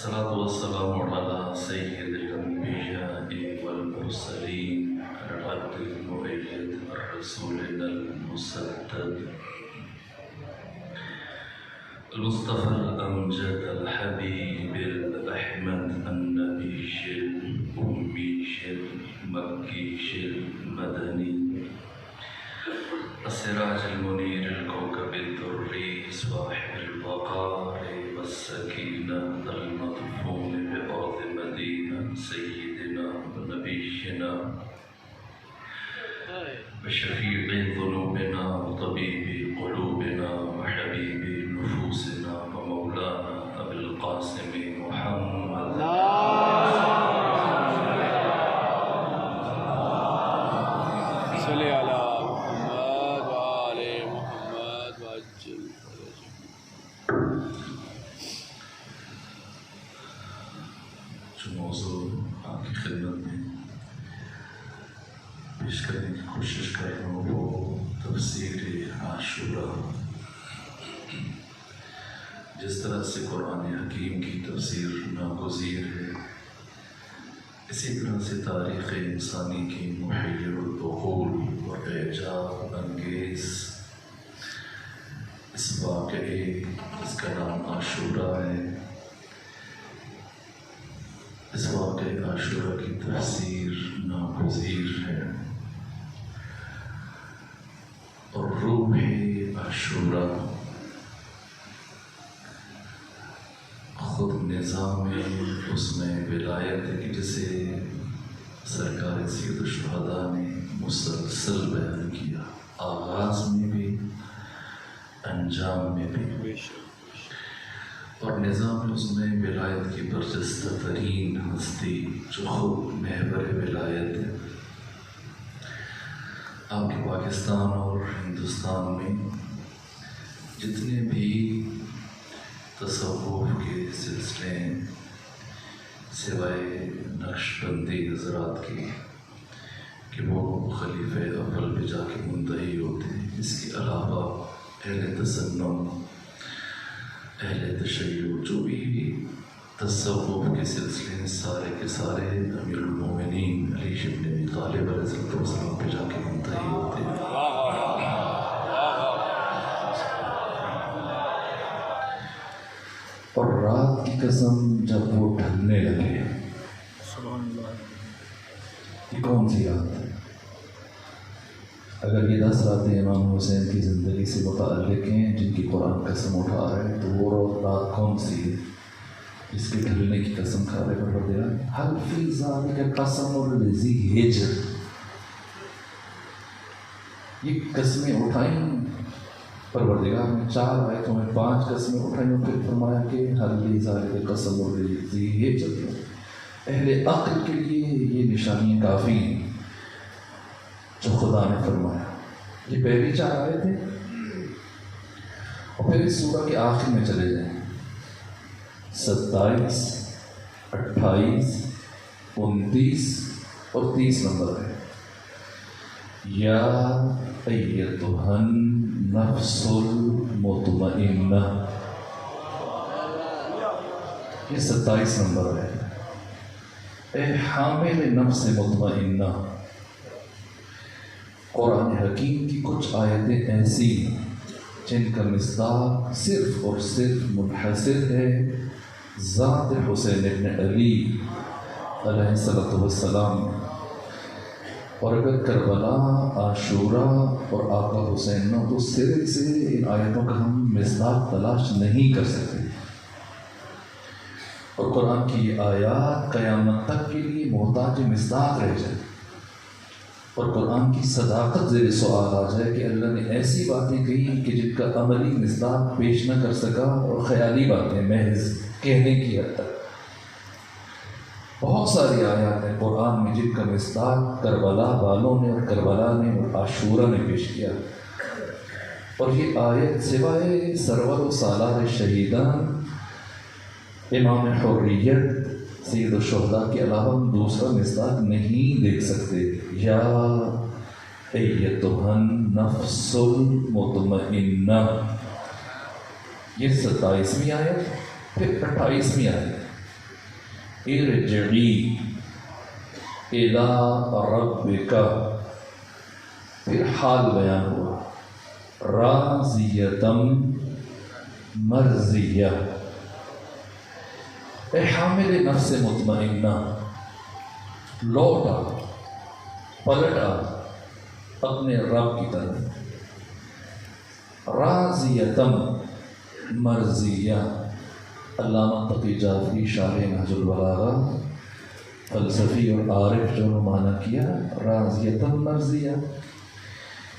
الصلاة والسلام على سيد الأنبياء والمرسلين العبد المؤيد رسولنا المسدد المصطفى الأمجد الحبيب الأحمد النبي الأمي المكي المدني السراج المنير الكوكب الدري صاحب الوقار والسكينة المدفون بأرض مدينة سيدنا ونبينا وشفيع ذنوبنا وطبيب قلوبنا وحبيب نفوسنا ومولانا أبي القاسم محمد صلی علی محمد وآل محمد وعجل جو موضوع آپ کی خدمت میں پیش کرنے کی کوشش کر رہا ہوں وہ تفسیر عاشورہ. جس طرح سے قرآن حکیم کی تفسیر ناگزیر ہے، اسی طرح سے تاریخ انسانی کی محیر العقول اور اعجاب انگیز اس واقعے جس کا نام عاشورہ ہے، اس واقعے عاشورہ کی تفسیر ناگزیر ہے. اور روح عاشورہ خود نظام اس میں ولایت ہے کہ جسے سرکار سید الشہداء نے مسلسل بیان کیا، آغاز میں بھی انجام میں بھی. اور نظام اس میں ولایت کی برجستہ ترین ہستی جو خود محور ولایت ہے. آپ کے پاکستان اور ہندوستان میں جتنے بھی تصوف کے سلسلے سوائے نقش بندی حضرات کی کہ وہ خلیفہ اول پہ جا کے منتہی ہوتے ہیں، اس کے علاوہ اہل تسنن، اہل تشیع، جو بھی تصوف کے سلسلے ہیں، سارے کے سارے امیر المومنین علی بن ابی طالب علیہ السلام پہ جا کے منتہی ہوتے ہیں. اور رات کی قسم جب وہ ڈھلنے لگے، یہ کون سی رات ہے؟ اگر یہ 10 راتیں امام حسین کی زندگی سے متعلق ہیں جن کی قرآن قسم اٹھا رہے ہیں، تو وہ رات کون سی ہے جس کے ڈھلنے کی قسم کھا رہے پروردگار؟ حل فی ذالک قسم لذی ہجر. یہ قسمیں اٹھائیں پروردگار نے 4 آیتوں میں 5 قسمیں اٹھائیں اور پھر فرمایا کہ حل فی ذالک قسم لذی ہجر. اہل عقل کے لیے یہ نشانیاں کافی ہیں جو خدا نے فرمایا. یہ پہلی 4 آیتیں، اور پھر اس سورہ کے آخر میں چلے جائیں. 27، 28، 29 اور 30 نمبر ہے. یا ایتھا النفس المطمئنہ، یہ 27 نمبر ہے. اے حامل نفس مطمئنہ. قرآن حکیم کی کچھ آیتیں ایسی ہیں جن کا مصداق صرف اور صرف منحصر ہے ذات حسین ابن علی علیہ السلام. اور اگر کربلا، عاشورہ اور آقا حسین نہ تو صرف سے ان آیتوں کا ہم مصداق تلاش نہیں کر سکتے. اور قرآن کی یہ آیات قیامت تک کے لیے محتاج مصداق رہ جائے، اور قرآن کی صداقت زیر سوال آ جائے کہ اللہ نے ایسی باتیں کہی کہ جن کا عملی مصداق پیش نہ کر سکا، اور خیالی باتیں محض کہنے کی حد تک. بہت ساری آیات ہیں قرآن میں جن کا مصداق کربلا والوں نے اور کربلا نے اور عاشورہ نے پیش کیا. اور یہ آیت سوائے سرور و سالار شہیدان امام حریت سید الشہداء کے علاوہ ہم دوسرا مصداق نہیں دیکھ سکتے. یا ایتھا النفس المطمئنہ، یہ 27ویں آیت، پھر 28ویں آیت. ارجعی الی ربک، پھر حال بیان ہوا، راضیۃ مرضیہ، اے حامل نفس مطمئنہ لوٹا پلٹا اپنے رب کی طرف، راضیۃ مرضیہ۔ علامہ تقی جعفری شارح نہج البلاغہ فلسفی اور عارف جو معنی کیا راضیۃ مرضیہ،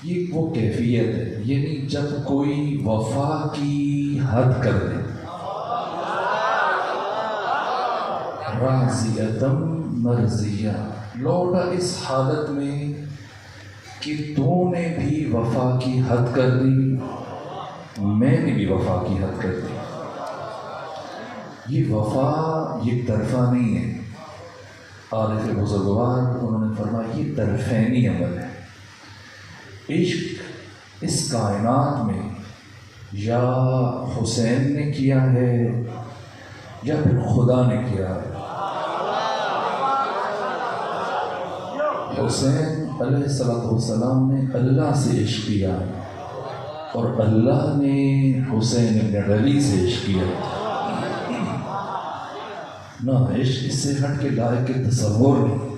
یہ وہ کیفیت ہے، یعنی جب کوئی وفا کی حد کر دے، راضیۃ مرضیہ، لوٹا اس حالت میں کہ تو نے بھی وفا کی حد کر دی، میں نے بھی وفا کی حد کر دی۔ یہ وفا یہ طرفہ نہیں ہے، عارف بزرگوار انہوں نے فرمایا یہ طرفینی عمل ہے۔ عشق اس کائنات میں یا حسین نے کیا ہے یا پھر خدا نے کیا ہے۔ حسین علیہ السلام نے اللہ سے عشق کیا اور اللہ نے حسین ابن علی سے عشق کیا۔ نہ عشق اس سے ہٹ کے لائق کے تصور نہیں۔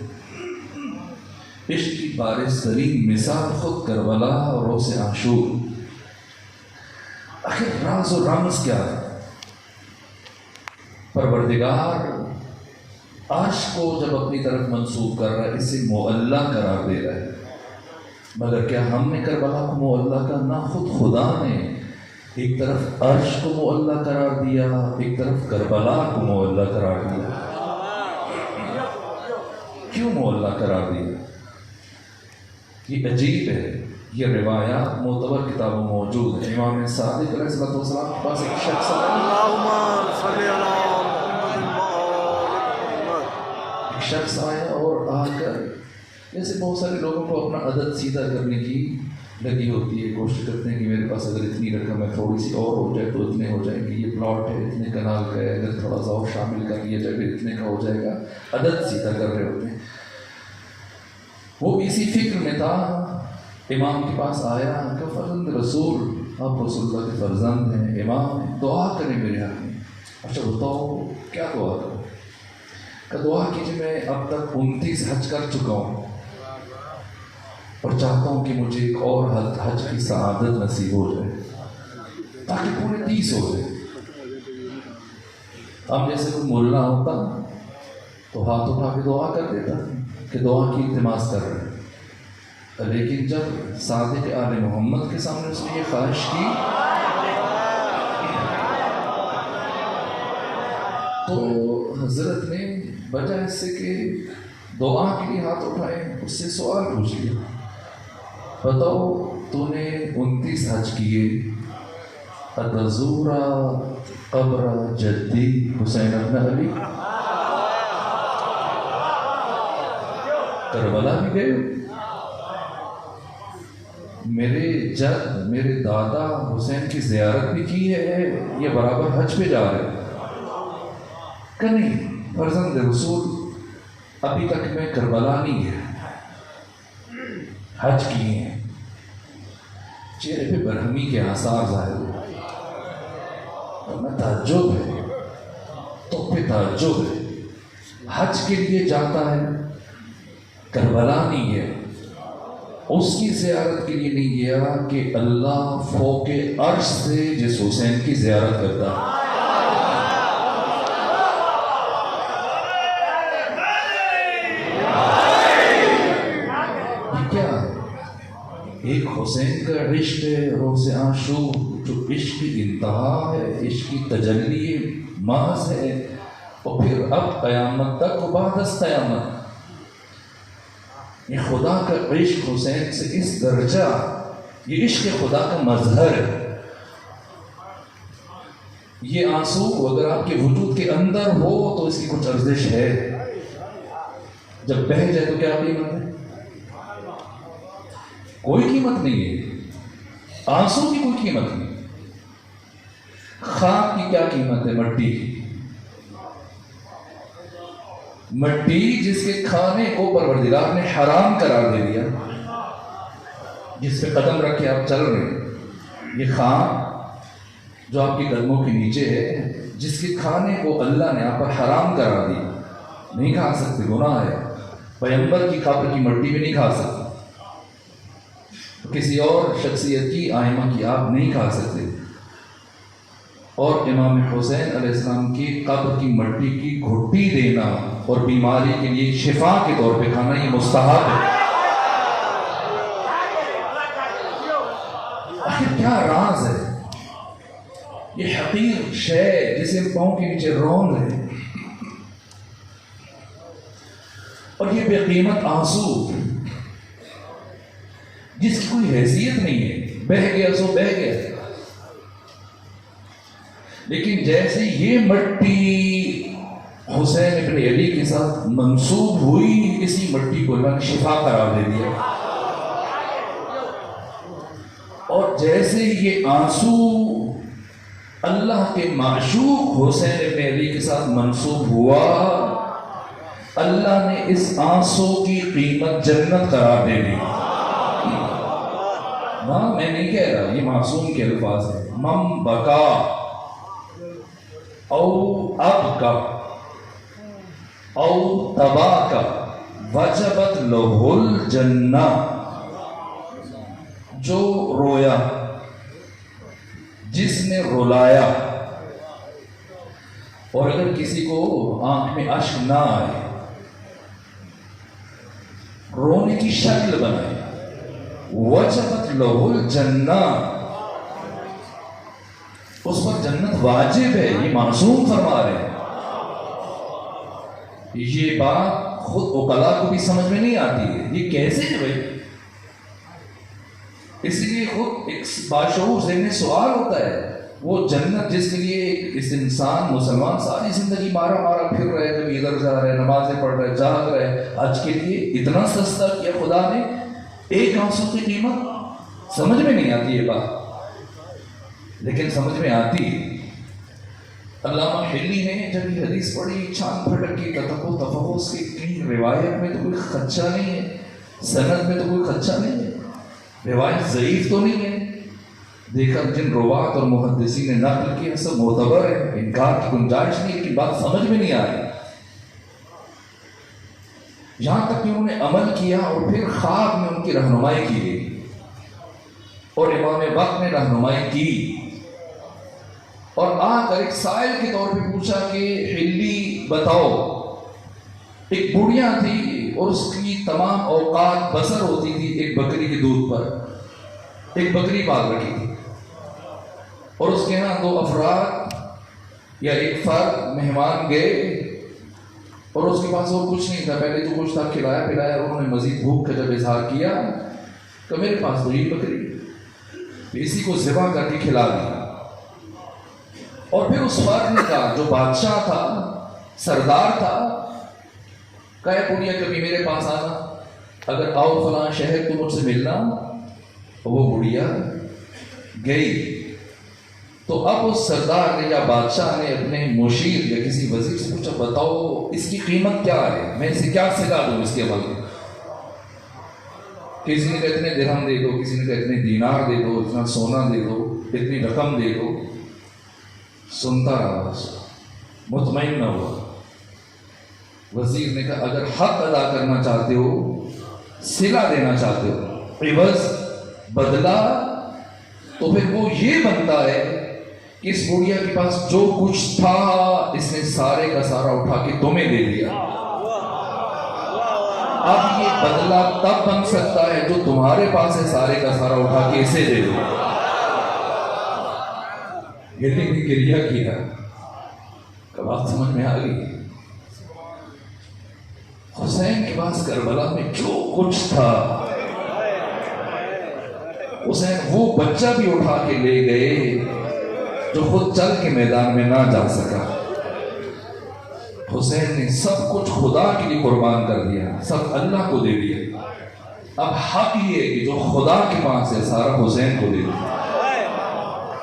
عشق کی بارز ترین مثال خود کربلا اور روز عاشور۔ آخر راز و رمز کیا ہے؟ پروردگار عرش کو جب اپنی طرف منسوب کر رہا ہے اسے معلّہ قرار دے رہا ہے، مگر کیا ہم نے کربلا کو معلّہ کا؟ نہ، خود خدا نے ایک طرف عرش کو معلّہ قرار دیا، ایک طرف کربلا کو معلّہ قرار دیا۔ کیوں معلّہ قرار دیا؟ یہ عجیب ہے، یہ روایات معتبر کتابوں موجود ہیں۔ امام صادق علیہ السلام کے پاس ایک شخص آیا اور آ کر جیسے بہت سارے لوگوں کو اپنا عدد سیدھا کرنے کی لگی ہوتی ہے، کوشش کرتے ہیں کہ میرے پاس اگر اتنی رقم ہے تھوڑی سی اور ہو جائے تو اتنے ہو جائیں گے، یہ پلاٹ ہے اتنے کنال کا ہے، اگر تھوڑا سا اور شامل کر لیا جائے پھر اتنے کا ہو جائے گا، عدد سیدھا کر رہے ہوتے ہیں۔ وہ اسی فکر میں تھا، امام کے پاس آیا کہ فرزند رسول، آپ رسول اللہ کے فرزند ہیں، امام ہیں، دعا کریں میرے حق میں۔ اچھا بتاؤ کیا دعا کروں؟ کہ دعا کیجیے، میں اب تک 29 حج کر چکا ہوں اور چاہتا ہوں کہ مجھے ایک اور حج کی سعادت نصیب ہو جائے تاکہ پورے 30 ہو جائے۔ اب جیسے کوئی ملا ہوتا تو ہاتھ اٹھا کے دعا کر دیتا کہ دعا کی التماس کر رہے ہیں، لیکن جب صادق آل محمد کے سامنے اس نے یہ خواہش کی تو حضرت نے بجائے اس سے کہ دعا کے لیے ہاتھ اٹھائے اس سے سوال پوچھ لیا، بتاؤ تو نے 29 حج کیے، اتزورا قبر جدی حسین ابن علی، کربلا بھی گئے، میرے جد میرے دادا حسین کی زیارت بھی کی ہے، یہ برابر حج پہ جا رہے کہ نہیں؟ فرزند رسول ابھی تک میں کربلا نہیں گیا، حج کیے ہیں۔ چہرے پہ برہمی کے آثار ظاہر ہوئے، ورنہ تعجب ہے، تو پہ تعجب ہے، حج کے لیے جاتا ہے، کربلا نہیں گیا، اس کی زیارت کے لیے نہیں گیا کہ اللہ فوق عرش سے جس حسین کی زیارت کرتا ہے۔ ایک حسین کا عشق ہے، روز عاشور جو عشق کی انتہا ہے، عشق کی تجلی محض ہے، اور پھر اب قیامت تک و بعد از قیامت یہ خدا کا عشق حسین سے اس درجہ، یہ عشق خدا کا مظہر ہے۔ یہ آنسو اگر آپ کے وجود کے اندر ہو تو اس کی کچھ ارزش ہے، جب بہہ جائے تو کیا قیمت ہے؟ کوئی قیمت نہیں ہے، آنسو کی کوئی قیمت نہیں، خاک کی کیا قیمت ہے، مٹی کی۔ مٹی جس کے کھانے کو پروردگار نے حرام قرار دے دیا، جس پہ قدم رکھ کے آپ چل رہے ہیں، یہ خان جو آپ کے قدموں کے نیچے ہے، جس کے کھانے کو اللہ نے آپ پر حرام قرار دی، نہیں کھا سکتے، گناہ ہے۔ پیغمبر کی قبر کی مٹی بھی نہیں کھا سکتے، کسی اور شخصیت کی آئمہ کی آپ نہیں کھا سکتے، اور امام حسین علیہ السلام کی قبر کی مٹی کی گھٹی دینا اور بیماری کے لیے شفا کے طور پہ کھانا یہ مستحب ہے۔ آخر کیا راز ہے یہ حقیر شے جسے پاؤں کے نیچے رون رہے، اور یہ بے قیمت آنسو جس کی کوئی حیثیت نہیں ہے، بہہ گیا سو بہہ گیا، لیکن جیسے یہ مٹی حسین ابن علی کے ساتھ منسوب ہوئی، اسی مٹی کو اللہ نے شفا قرار دے دیا، اور جیسے یہ آنسو اللہ کے معشوق حسین ابن علی کے ساتھ منسوب ہوا، اللہ نے اس آنسو کی قیمت جنت قرار دے دی۔ ہاں میں نہیں کہہ رہا، یہ معصوم کے الفاظ ہیں۔ من بکا او ابکا او تباکا وجبت لہ الجنہ، جو رویا، جس نے رلایا، اور اگر کسی کو آنکھ میں اشک نہ آئے، رونے کی شکل بنائے، وجبت لہ الجنہ، اس پر جنت واجب ہے، یہ معصوم فرما رہے ہیں۔ یہ بات خود عقلاء کو بھی سمجھ میں نہیں آتی ہے، یہ کیسے ہے بھائی؟ اس لیے خود ایک باشعور ذہن سوال ہوتا ہے، وہ جنت جس کے لیے اس انسان مسلمان ساری زندگی مارا مارا پھر رہے، کبھی ادھر جا رہے، نمازیں پڑھ رہے، جاگ رہے، حج کے لیے اتنا سستا کیا خدا نے، ایک آنسو کی قیمت سمجھ میں نہیں آتی یہ بات، لیکن سمجھ میں آتی ہے۔ علامہ حلی نے جب یہ حدیث پڑھی، چھان پھٹک کی تتق و تفحص کی اتنی روایت میں تو کوئی خدشہ نہیں ہے، سند میں تو کوئی خدشہ نہیں ہے، روایت ضعیف تو نہیں ہے، دیکھا جن روات اور محدثین نے نقل کیا سب معتبر ہے، انکار کی گنجائش نہیں، لیکن بات سمجھ میں نہیں آ رہی، یہاں تک کہ انہوں نے عمل کیا اور پھر خواب میں ان کی رہنمائی کی گئی، اور امام وقت نے رہنمائی کی، اور آ کر ایک سائل کے طور پہ پوچھا کہ حلی بتاؤ، ایک بڑھیا تھی اور اس کی تمام اوقات بسر ہوتی تھی ایک بکری کے دودھ پر، ایک بکری پال رکھی تھی، اور اس کے ہاں 2 افراد یا ایک فرد مہمان گئے، اور اس کے پاس اور کچھ نہیں تھا، پہلے تو کچھ تھا کھلایا پلایا، اور انہوں نے مزید بھوک کا جب اظہار کیا کہ میرے پاس تو یہ بکری، اسی کو ذبح کر کے کھلا دیا، اور پھر اس فرد نے کہا جو بادشاہ تھا، سردار تھا، کہا پوریا کبھی میرے پاس آنا، اگر آؤ فلاں شہر تو مجھ سے ملنا، وہ بڑھیا گئی، تو اب اس سردار نے یا بادشاہ نے اپنے مشیر یا کسی وزیر سے پوچھا بتاؤ اس کی قیمت کیا ہے، میں اسے کیا سلا دوں اس کے عمل میں، کسی نے کہا اتنے درہم دے دو، کسی نے کہا اتنے دینار دے دو، اتنا سونا دے دو، اتنی رقم دے دو، سنتا رہا، مطمئن نہ ہوا، وزیر نے کہا اگر حق ادا کرنا چاہتے ہو، صلہ دینا چاہتے ہو، عوض بدلہ، تو پھر وہ یہ بنتا ہے کہ اس بڑھیا کے پاس جو کچھ تھا اس نے سارے کا سارا اٹھا کے تمہیں دے دیا، اب یہ بدلہ تب بن سکتا ہے جو تمہارے پاس ہے سارے کا سارا اٹھا کے اسے دے دو۔ یہ بھی کریا کیا، بات سمجھ میں آ گئی۔ حسین کے پاس کربلا میں جو کچھ تھا، حسین وہ بچہ بھی اٹھا کے لے گئے جو خود چل کے میدان میں نہ جا سکا، حسین نے سب کچھ خدا کے لیے قربان کر دیا، سب اللہ کو دے دیا، اب حق یہ ہے کہ جو خدا کے پاس ہے سارا حسین کو دے دیا،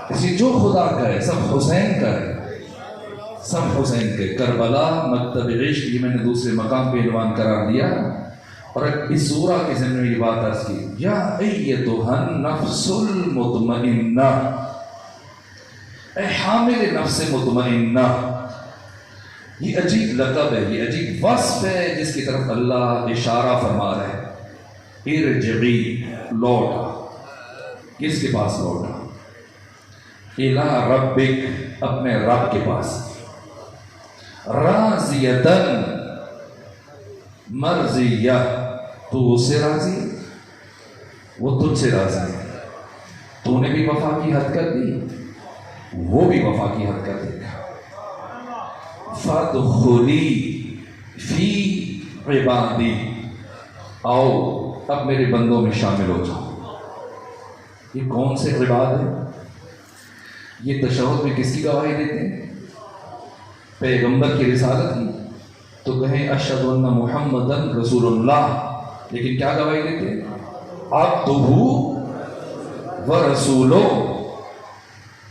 اس لیے جو خدا کا ہے سب حسین کا ہے، سب حسین کے، کربلا مکتب عشق، یہ میں نے دوسرے مقام پہ عنوان قرار دیا، اور اس سورہ کے ذمہ میں یہ بات عرض کی، یا ایتھا النفس المطمئنہ، اے حامل نفس مطمئنہ. یہ عجیب لقب ہے، یہ عجیب وصف ہے جس کی طرف اللہ اشارہ فرما رہا ہے. ارجعی، لوٹا. کس کے پاس لوٹا؟ الہ ربک، اپنے رب کے پاس. راضیتن، مرضیہ، تو اس سے راضی، وہ تجھ سے راضی ہے. تو نے بھی وفا کی حد کر دی، وہ بھی وفا کی حد کر دے گا. فادخلی فی عبادی، آؤ اب میرے بندوں میں شامل ہو جاؤ. یہ کون سے عباد ہیں؟ یہ تشہد میں کس کی گواہی دیتے ہیں؟ پیغمبر کی رسالت کی. تو کہیں اشہد ان محمدن رسول اللہ، لیکن کیا گواہی دیتے ہیں؟ عبدہ و رسولو.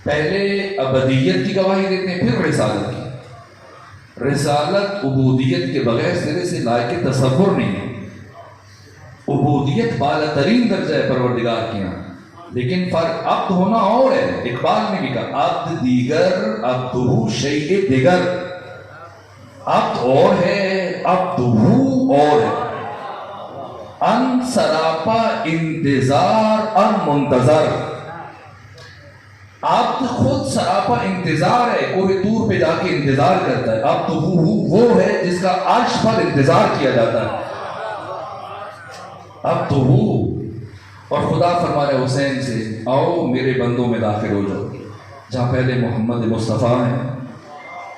پہلے ابدیت کی گواہی دیتے ہیں، پھر رسالت کی. رسالت عبودیت کے بغیر سرے سے لائق تصور نہیں ہے. عبودیت بالا ترین درجہ ہے پروردگار کے یہاں، لیکن فرق عبد ہونا اور ہے. اقبال نے بھی کہا عبد دیگر عبدہ شیء دیگر. عبد اور ہے، عبدہ اور ہے. ان سراپا انتظار ان منتظر. عبد خود سراپا انتظار ہے، کوئی دور پہ جا کے انتظار کرتا ہے. عبدہ وہ ہے جس کا عرش پر انتظار کیا جاتا ہے. عبدہ. اور خدا فرما رہے حسین سے، آؤ میرے بندوں میں داخل ہو جاؤ. جہاں پہلے محمد مصطفیٰ ہیں،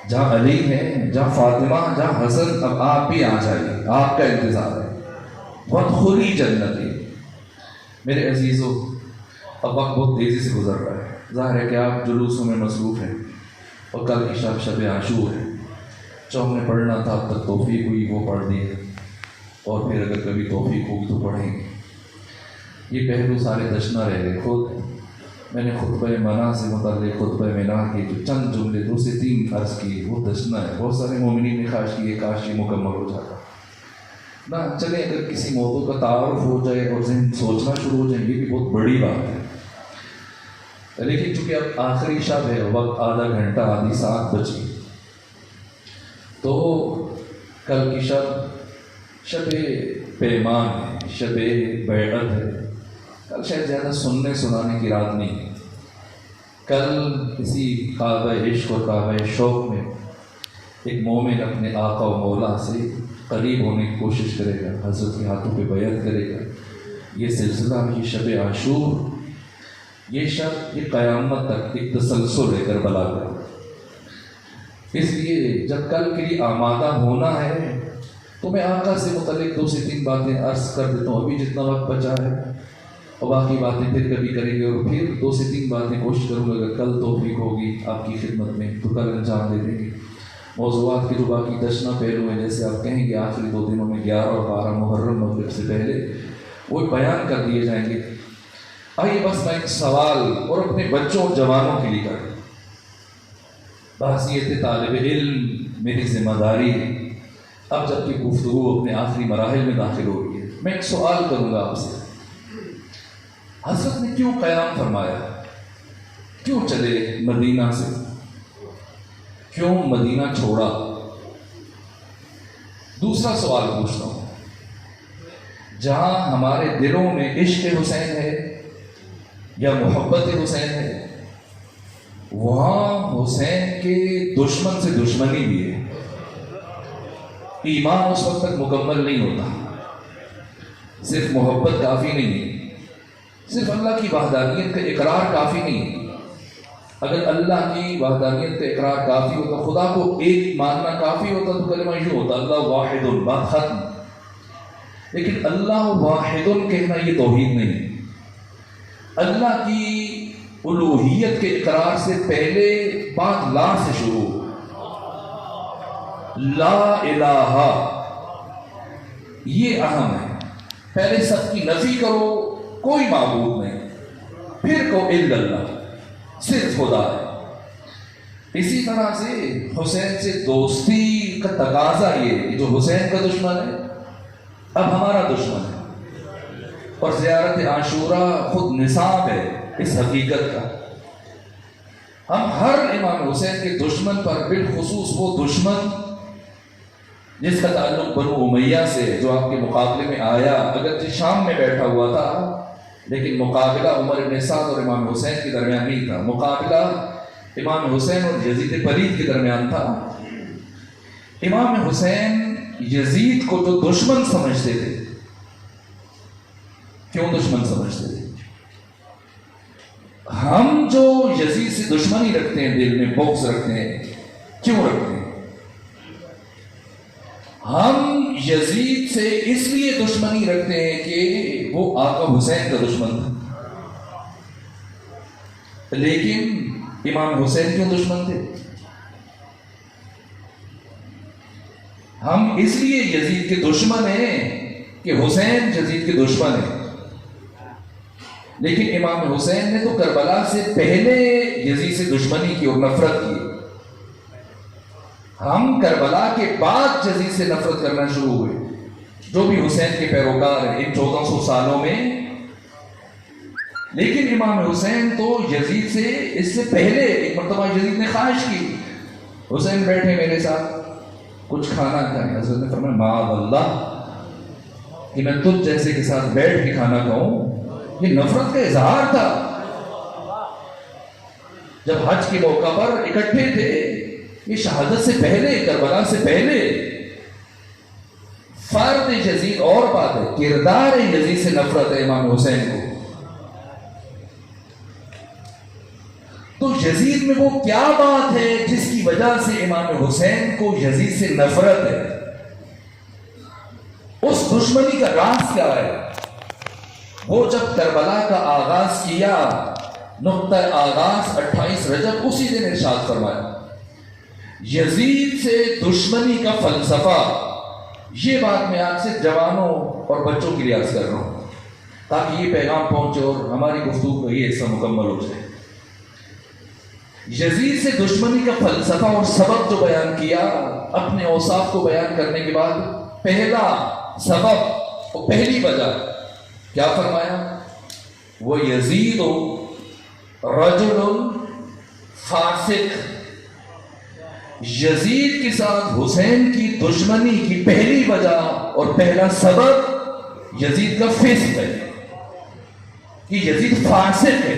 جہاں علی ہیں، جہاں فاطمہ، جہاں حسن، اب آپ بھی آ جائیے، آپ کا انتظار ہے. وادخلی جنتی. میرے عزیزو، اب وقت بہت تیزی سے گزر رہا ہے. ظاہر ہے کہ آپ جلوسوں میں مصروف ہیں، اور کل کی شب عاشور ہے. جو ہم نے پڑھنا تھا اب تک توفیق ہوئی وہ پڑھ دی ہے، اور پھر اگر کبھی توفیق ہوگی تو پڑھیں گے. یہ پہلو سارے دشنا رہ گئے. خود میں نے خطبہ منع سے متعلق خطبہ منع کی جو چند جملے 2 سے 3 عرض کی، وہ دشنا ہے. بہت سارے مومنین نے خواہش کی کاش یہ مکمل ہو جاتا. نہ چلے اگر کسی موضوع کا تعارف ہو جائے اور ذہن سوچنا شروع ہو جائے، یہ بھی بہت بڑی بات ہے. لیکن چونکہ اب آخری شب ہے، وقت آدھا گھنٹہ، آدھی 7 بجے، تو کل کی شب پیمان ہے، شب بیعت ہے. کل شاید زیادہ سننے سنانے کی رات نہیں ہے. کل کسی کعبہ عشق اور کعبہ شوق میں ایک مومن اپنے آقا و مولا سے قریب ہونے کی کوشش کرے گا، حضرت کے ہاتھوں پہ بیعت کرے گا. یہ سلسلہ، یہ شب عاشور، یہ شب، یہ قیامت تک ایک تسلسل ہے کربلا کا. اس لیے جب کل کے لیے آمادہ ہونا ہے تو میں آقا سے متعلق 2 سے 3 باتیں عرض کر دیتا ہوں، ابھی جتنا وقت بچا ہے، اور باقی باتیں پھر کبھی کریں گے. اور پھر 2 سے 3 باتیں کوشش کروں گا اگر کل توفیق ہوگی آپ کی خدمت میں تو کل انجام دے دیں گے. موضوعات کے جو باقی دشنا پہلو ہیں، جیسے آپ کہیں گے آخری 2 دنوں میں 11 اور 12 محرم مغرب سے پہلے، وہ بیان کر دیے جائیں گے. آئیے بس میں ایک سوال اور اپنے بچوں اور جوانوں کے لیے کروں. بحثیت طالب علم میری ذمہ داری ہے. اب جب کہ گفتگو اپنے آخری مراحل میں داخل ہو رہی ہے، میں ایک سوال کروں گا آپ سے. حضرت نے کیوں قیام فرمایا؟ کیوں چلے مدینہ سے؟ کیوں مدینہ چھوڑا؟ دوسرا سوال پوچھتا ہوں، جہاں ہمارے دلوں میں عشق حسین ہے یا محبت حسین ہے، وہاں حسین کے دشمن سے دشمنی بھی ہے. ایمان اس وقت تک مکمل نہیں ہوتا. صرف محبت کافی نہیں، صرف اللہ کی وحدانیت کا اقرار کافی نہیں. اگر اللہ کی وحدانیت کا اقرار کافی ہوتا، خدا کو ایک ماننا کافی ہوتا، تو کلمہ یوں ہوتا، اللہ واحد، بات ختم. لیکن اللہ واحد کہنا یہ توحید نہیں. اللہ کی الوہیت کے اقرار سے پہلے بات لا سے شروع، لا الہ، یہ اہم ہے. پہلے سب کی نفی کرو، کوئی معبود نہیں، پھر کہو الا اللہ، صرف خدا ہے. اسی طرح سے حسین سے دوستی کا تقاضا یہ کہ جو حسین کا دشمن ہے اب ہمارا دشمن ہے، اور زیارت عاشورہ خود نصاب ہے اس حقیقت کا۔ ہم ہر امام حسین کے دشمن پر، بالخصوص وہ دشمن جس کا تعلق بنو امیہ سے، جو آپ کے مقابلے میں آیا، اگرچہ شام میں بیٹھا ہوا تھا لیکن مقابلہ عمر بن سعد اور امام حسین کے درمیان نہیں تھا، مقابلہ امام حسین اور یزید پلید کے درمیان تھا۔ امام حسین یزید کو جو دشمن سمجھتے تھے، کیوں دشمن سمجھتے تھے؟ ہم جو یزید سے دشمنی رکھتے ہیں، دل میں بغض رکھتے ہیں، کیوں رکھتے ہیں؟ ہم یزید سے اس لیے دشمنی رکھتے ہیں کہ وہ آقا حسین کا دشمن تھا، لیکن امام حسین کیوں دشمن تھے؟ ہم اس لیے یزید کے دشمن ہیں کہ حسین یزید کے دشمن ہیں، لیکن امام حسین نے تو کربلا سے پہلے یزید سے دشمنی کی اور نفرت کی۔ ہم کربلا کے بعد یزید سے نفرت کرنا شروع ہوئے، جو بھی حسین کے پیروکار ہیں ان 1400 سالوں میں، لیکن امام حسین تو یزید سے اس سے پہلے ایک مرتبہ یزید نے خواہش کی، حسین بیٹھے میرے ساتھ کچھ کھانا کھائیں۔ حضرت نے فرمایا معاذ اللہ کہ میں تجھ جیسے کے ساتھ بیٹھ کے کھانا کھاؤں، یہ نفرت کا اظہار تھا۔ جب حج کے موقع پر اکٹھے تھے، یہ شہادت سے پہلے، کربلا سے پہلے، فرد یزید اور بات ہے، کردار یزید سے نفرت ہے امام حسین کو۔ تو یزید میں وہ کیا بات ہے جس کی وجہ سے امام حسین کو یزید سے نفرت ہے؟ اس دشمنی کا راز کیا ہے؟ وہ جب کربلا کا آغاز کیا، نقطہ آغاز 28 رجب، اسی دن ارشاد فرمایا یزید سے دشمنی کا فلسفہ۔ یہ بات میں آپ سے جوانوں اور بچوں کی ریاض کر رہا ہوں تاکہ یہ پیغام پہنچے اور ہماری گفتگو کا یہ حصہ مکمل ہو جائے۔ یزید سے دشمنی کا فلسفہ اور سبب جو بیان کیا، اپنے اوصاف کو بیان کرنے کے بعد پہلا سبب اور پہلی وجہ کیا فرمایا؟ وہ یزید رجل فاسق۔ یزید کے ساتھ حسین کی دشمنی کی پہلی وجہ اور پہلا سبب یزید کا فسق ہے، کہ یزید فاسق ہے۔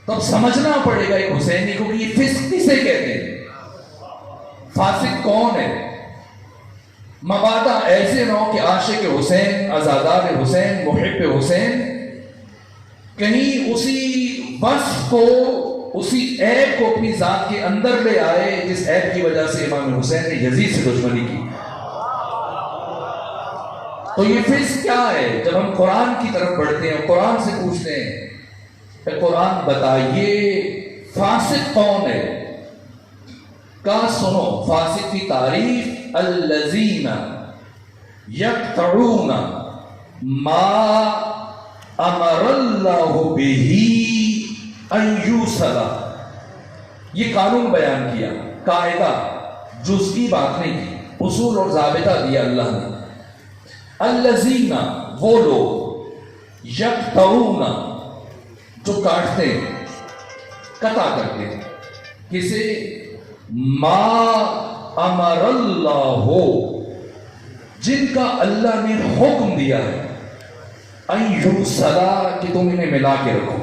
تب سمجھنا پڑے گا ایک حسینی کو کہ یہ فسق کسے کہتے ہیں، فاسق کون ہے۔ مبادہ ایسے نہ ہو کہ عاشق حسین، عزادار حسین، محب حسین کہیں اسی وصف کو، اسی عیب کو اپنی ذات کے اندر لے آئے جس عیب کی وجہ سے امام حسین نے یزید سے دشمنی کی۔ تو یہ فسق کیا ہے؟ جب ہم قرآن کی طرف بڑھتے ہیں، قرآن سے پوچھتے ہیں کہ قرآن بتائیے فاسق کون ہے؟ کہا سنو، فاسق کی تعریف الذین یقطعون ما امر اللہ بہ ان یوصل۔ یہ قانون بیان کیا، قاعدہ، جزئی بات نہیں کی، اصول اور ضابطہ دیا اللہ نے۔ الذین، وہ لوگ، یقطعون، جو کاٹتے ہیں، قطع کرتے ہیں، کسے؟ ما امر اللہ ہو، جن کا اللہ نے حکم دیا ہے، ان یوصلا، کہ تم انہیں ملا کے رکھو۔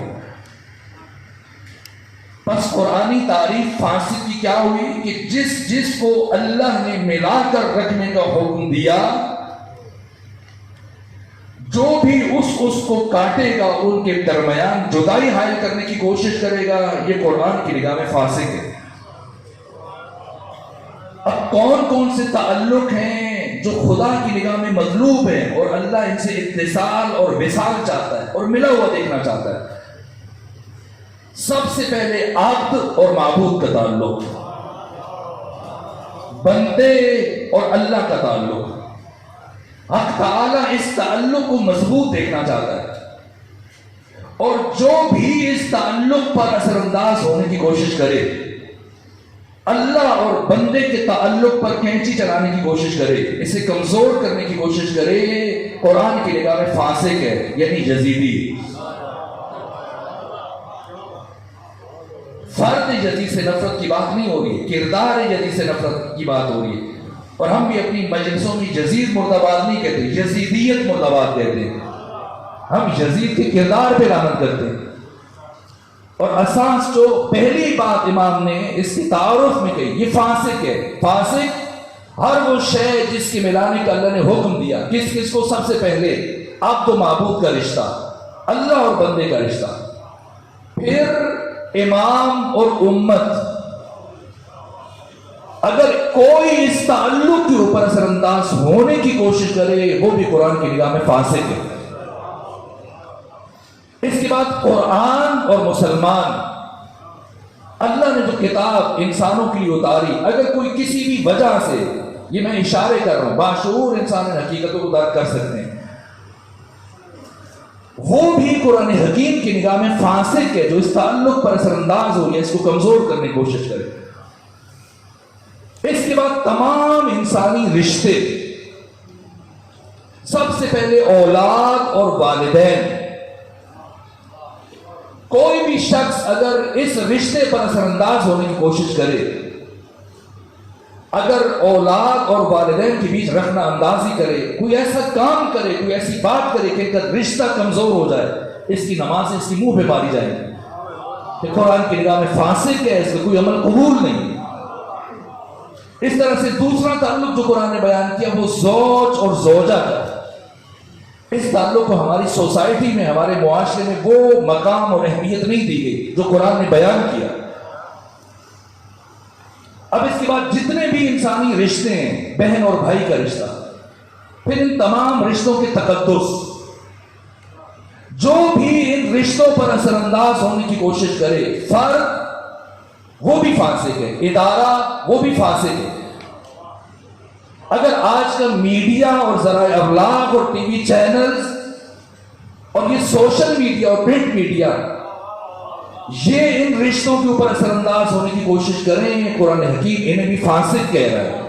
پس قرآنی تعریف فاسق کی کیا ہوئی کہ جس کو اللہ نے ملا کر رکھنے کا حکم دیا، جو بھی اس کو کاٹے گا، ان کے درمیان جدائی حائل کرنے کی کوشش کرے گا، یہ قرآن کی نگاہ میں فاسق ہے۔ اب کون کون سے تعلق ہیں جو خدا کی نگاہ میں مطلوب ہیں اور اللہ ان سے اتصال اور وصال چاہتا ہے اور ملا ہوا دیکھنا چاہتا ہے؟ سب سے پہلے عبد اور معبود کا تعلق، بندے اور اللہ کا تعلق۔ حق تعالیٰ اس تعلق کو مضبوط دیکھنا چاہتا ہے، اور جو بھی اس تعلق پر اثر انداز ہونے کی کوشش کرے، اللہ اور بندے کے تعلق پر کینچی چلانے کی کوشش کرے، اسے کمزور کرنے کی کوشش کرے، قرآن کی نگاہ میں فاسق ہے، یعنی یزیدی۔ فرد یزید سے نفرت کی بات نہیں ہو رہی ہے، کردار یزید سے نفرت کی بات ہو رہی ہے۔ اور ہم بھی اپنی مجلسوں میں یزید مرد آباد نہیں کہتے، یزیدیت مرد آباد کہتے ہیں۔ ہم یزید کے کردار پہ لعنت کرتے ہیں۔ اور اساس جو پہلی بات امام نے اس کی تعارف میں کہی، یہ فاسق ہے۔ فاسق ہر وہ شے جس کے ملانے کا اللہ نے حکم دیا، کس کس کو؟ سب سے پہلے عبد و معبود کا رشتہ، اللہ اور بندے کا رشتہ، پھر امام اور امت۔ اگر کوئی اس تعلق کے اوپر اثر انداز ہونے کی کوشش کرے، وہ بھی قرآن کی نگاہ میں فاسق ہے۔ اس کے بعد قرآن اور مسلمان، اللہ نے جو کتاب انسانوں کے لیے اتاری، اگر کوئی کسی بھی وجہ سے، یہ میں اشارے کر رہا ہوں، باشعور انسان حقیقتوں کو درک کر سکتے ہیں، وہ بھی قرآن حکیم کی نگاہ میں فاسق ہے، جو اس تعلق پر اثر انداز ہو یا اس کو کمزور کرنے کی کوشش کرے۔ اس کے بعد تمام انسانی رشتے، سب سے پہلے اولاد اور والدین۔ کوئی بھی شخص اگر اس رشتے پر اثر انداز ہونے کی کوشش کرے، اگر اولاد اور والدین کے بیچ رخنہ اندازی کرے، کوئی ایسا کام کرے، کوئی ایسی بات کرے کہ ان کا رشتہ کمزور ہو جائے، اس کی نمازیں اس کی منہ پہ ماری جائیں گی، کہ قرآن کی نگاہ میں فاسق ہے، اس کا کوئی عمل قبول نہیں۔ اس طرح سے دوسرا تعلق جو قرآن نے بیان کیا وہ زوج اور زوجہ کا۔ اس تعلق کو ہماری سوسائٹی میں، ہمارے معاشرے میں وہ مقام اور اہمیت نہیں دی گئی جو قرآن نے بیان کیا۔ اب اس کے بعد جتنے بھی انسانی رشتے ہیں، بہن اور بھائی کا رشتہ، پھر ان تمام رشتوں کے تقدس، جو بھی ان رشتوں پر اثر انداز ہونے کی کوشش کرے، فرد وہ بھی فاسق ہے، ادارہ وہ بھی فاسق ہے۔ اگر آج کل میڈیا اور ذرائع ابلاغ اور ٹی وی چینلز اور یہ سوشل میڈیا اور پرنٹ میڈیا یہ ان رشتوں کے اوپر اثر انداز ہونے کی کوشش کریں، قرآن حکیم انہیں بھی فاسق کہہ رہا ہے،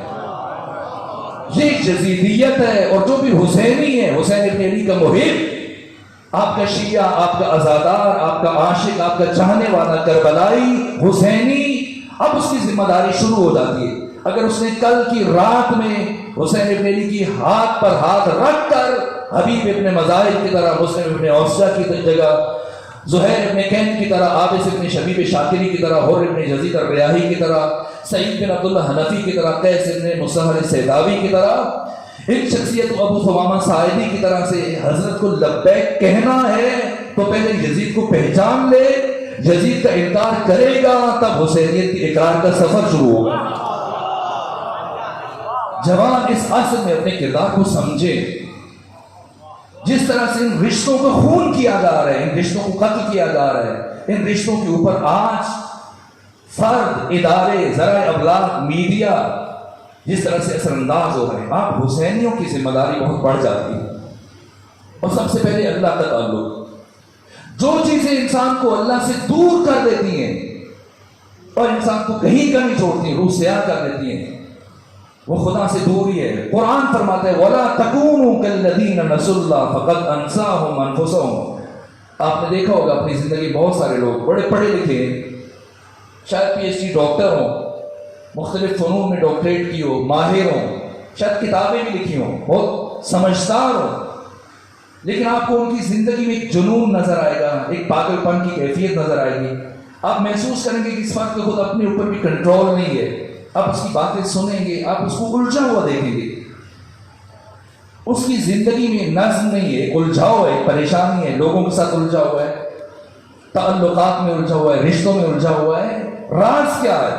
یہ یزیدیت ہے۔ اور جو بھی حسینی ہے، حسین ابن علی کا محب، آپ کا شیعہ، آپ کا عزادار، آپ کا عاشق، آپ کا چاہنے والا، کربلائی، حسینی، اب اس کی ذمہ داری شروع ہو جاتی ہے۔ اگر اس نے کل کی رات میں حسین ابن علی کی ہاتھ پر ہاتھ رکھ کر حبیب ابن مظاہر کی طرح، مسلم ابن اوسجہ کی جگہ، زہیر ابن کین کی طرح، عابس ابن شبیب شاکری کی طرح، حر ابن یزید الریاحی کی طرح، سعید بن عبداللہ حنفی کی طرح، قیس ابن مصہر سیداوی کی طرح، ایک شخصیت ابو ثمامہ ساعدی کی طرح سے حضرت کو لبیک کہنا ہے تو پہلے یزید کو پہچان لے، یزید کا انکار کرے گا تب حسینیت کی اقرار کا سفر شروع ہوگا۔ جوان اس اصل میں اپنے کردار کو سمجھے، جس طرح سے ان رشتوں کو خون کیا جا رہا ہے، ان رشتوں کو قتل کیا جا رہا ہے، ان رشتوں کے اوپر آج فرد، ادارے، ذرائع ابلاغ، میڈیا جس طرح سے اثر انداز ہو رہے ہیں، آپ حسینیوں کی ذمہ داری بہت بڑھ جاتی ہے۔ اور سب سے پہلے اللہ کا تعلق، جو چیزیں انسان کو اللہ سے دور کر دیتی ہیں اور انسان کو کہیں کا نہیں چھوڑتی ہیں، روح سیاہ کر دیتی ہیں، وہ خدا سے دوری ہے۔ قرآن فرماتا ہے وَلَا تَكُونُوا كَالَّذِينَ نَسُوا اللَّهَ فَقَدْ أَنسَاهُمْ أَنفُسَهُمْ۔ آپ نے دیکھا ہوگا اپنی زندگی بہت سارے لوگ بڑے پڑھے لکھے ہیں، شاید پی ایچ ڈی ڈاکٹر ہوں، مختلف فنون میں ڈاکٹریٹ کی ہو، ماہر ہوں، شاید کتابیں بھی لکھی ہوں، بہت سمجھدار ہوں، لیکن آپ کو ان کی زندگی میں ایک جنون نظر آئے گا، ایک پاگل پن کی کیفیت نظر آئے گی۔ آپ محسوس کریں گے کہ اس فرد کو خود اپنے اوپر بھی کنٹرول نہیں ہے، آپ اس کی باتیں سنیں گے، آپ اس کو الجھا ہوا دیکھیں گے، اس کی زندگی میں نظم نہیں ہے، الجھاؤ ہے، پریشانی ہے، لوگوں کے ساتھ الجھا ہوا ہے، تعلقات میں الجھا ہوا ہے، رشتوں میں الجھا ہوا ہے۔ راز کیا ہے؟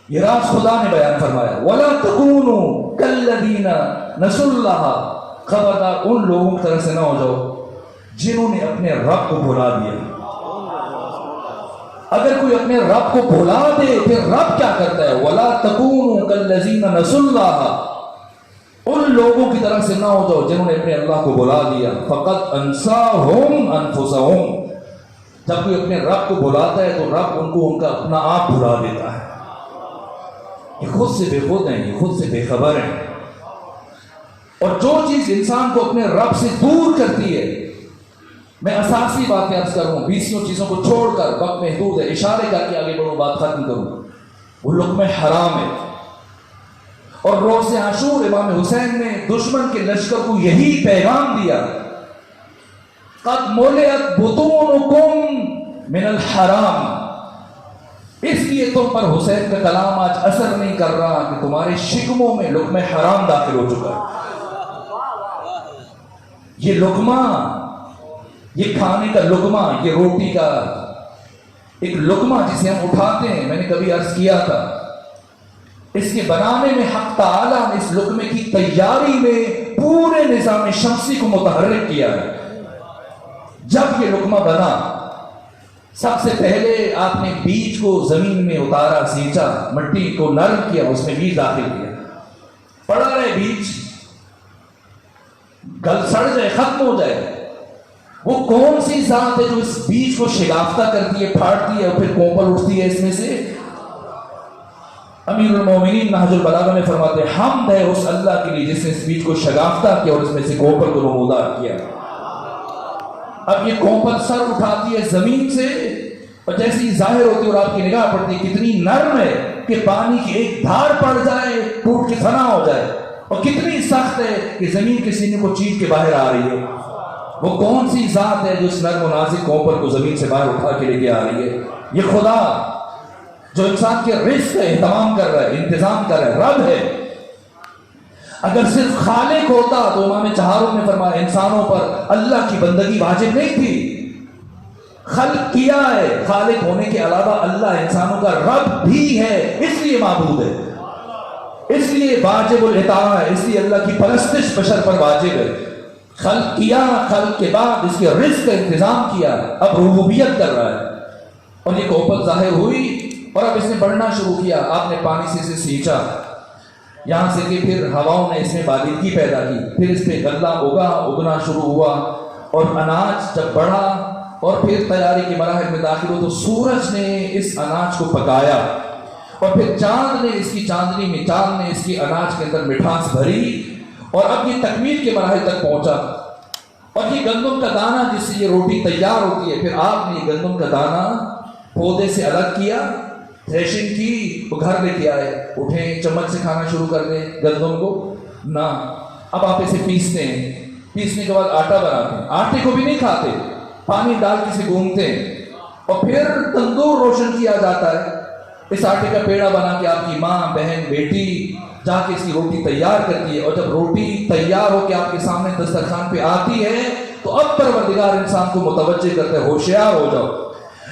یہ راز خدا نے بیان فرمایا وَلَا تَكُونُوا كَالَّذِينَ نَسُوا اللَّهَ، خبردار ان لوگوں کی طرح سے نہ ہو جاؤ جنہوں نے اپنے رب کو بھلا دیا۔ اگر کوئی اپنے رب کو بھلا دے پھر رب کیا کرتا ہے؟ وَلَا تَكُونُوا كَالَّذِينَ نَسُوا اللَّهَ، ان لوگوں کی طرح سے نہ ہو جاؤ جنہوں نے اپنے اللہ کو بلا دیا. فقط انساہم انفسہم، جب کوئی اپنے رب کو بلاتا ہے تو رب ان کو ان کا اپنا آپ بلا دیتا ہے. یہ خود سے بے خود ہیں، یہ خود سے بے خبر ہیں. اور جو چیز انسان کو اپنے رب سے دور کرتی ہے، میں اساسی باتیں عرض کروں، 20 چیزوں کو چھوڑ کر، وقت محدود ہے، اشارے کر کے آگے بڑھوں، بات ختم کروں. وہ لقمہ حرام ہے. اور روز عاشور امام حسین نے دشمن کے لشکر کو یہی پیغام دیا، قد ملئت بطونکم من الحرام. اس لیے تم پر حسین کا کلام آج اثر نہیں کر رہا کہ تمہارے شکموں میں لقمہ حرام داخل ہو چکا ہے. یہ لقمہ، یہ کھانے کا لقمہ، یہ روٹی کا ایک لقمہ جسے ہم اٹھاتے ہیں، میں نے کبھی عرض کیا تھا، اس کے بنانے میں حق تعالیٰ نے اس لقمے کی تیاری میں پورے نظام شمسی کو متحرک کیا ہے. جب یہ لقمہ بنا، سب سے پہلے آپ نے بیج کو زمین میں اتارا، سینچا، مٹی کو نرم کیا، اس میں بیج داخل کیا. پڑا رہے بیج، گل سڑ جائے، ختم ہو جائے. وہ کون سی ذات ہے جو اس بیج کو شگافتہ کرتی ہے، پھاڑتی ہے اور پھر کوپل اٹھتی ہے اس میں سے؟ امیر المومنین نہج البلاغہ میں فرماتے ہیں، حمد ہے اس اللہ کے لیے جس نے اس بیج کو شگافتہ کیا اور اس میں سے کوپل کو نمودار کیا. اب یہ کوپل سر اٹھاتی ہے زمین سے، اور جیسے ہی ظاہر ہوتی ہے اور آپ کی نگاہ پڑتی ہے، کتنی نرم ہے کہ پانی کی ایک دھار پڑ جائے ٹوٹ کے فنا ہو جائے، اور کتنی سخت ہے کہ زمین کے سینے کو چیر کے باہر آ رہی ہے. وہ کون سی ذات ہے جو اس نرم و نازک کوپل کو زمین سے باہر اٹھا کے لے کے آ رہی ہے؟ یہ خدا جو انسان کے رزق کا اہتمام کر رہا ہے، انتظام کر رہا ہے، رب ہے. اگر صرف خالق ہوتا تو امام چہاروں نے فرمایا انسانوں پر اللہ کی بندگی واجب نہیں تھی. خلق کیا ہے، خالق ہونے کے علاوہ اللہ انسانوں کا رب بھی ہے، اس لیے معبود ہے، اس لیے واجب الاطاعہ ہے، اس لیے اللہ کی پرستش بشر پر واجب ہے. خلق کیا، خلق کے بعد اس کے رزق کا انتظام کیا، اب ربوبیت کر رہا ہے. اور یہ کوپل ظاہر ہوئی اور اب اس نے بڑھنا شروع کیا. آپ نے پانی سے اسے سینچا، یہاں سے کہ پھر ہواؤں نے اس میں بالیدگی پیدا کی، پھر اس پہ غلہ اگنا شروع ہوا، اور اناج جب بڑھا اور پھر تیاری کے مراحل میں داخل ہو تو سورج نے اس اناج کو پکایا، اور پھر چاند نے اس کی چاندنی میں، چاند نے اس کی اناج کے اندر مٹھاس بھری، اور اب یہ تکمیل کے مراحل تک پہنچا. اور یہ گندم کا دانہ جس سے یہ روٹی تیار ہوتی ہے، پھر آپ نے یہ گندم کا دانہ پودے سے الگ کیا، تھریشنگ کی، وہ گھر لے کے آئے. اٹھیں چمچ سے کھانا شروع کر دیں گندم کو؟ نہ. اب آپ اسے پیستے ہیں، پیسنے کے بعد آٹا بناتے ہیں، آٹے کو بھی نہیں کھاتے، پانی ڈال کے اسے گھومتے ہیں، اور پھر تندور روشن کیا جاتا ہے. اس آٹے کا پیڑا بنا کے آپ کی ماں، بہن، بیٹی جا کے اس کی روٹی تیار کرتی ہے، اور جب روٹی تیار ہو کے آپ کے سامنے دسترخوان پہ آتی ہے تو اب پروردگار انسان کو متوجہ کرتے ہیں، ہوشیار ہو جاؤ،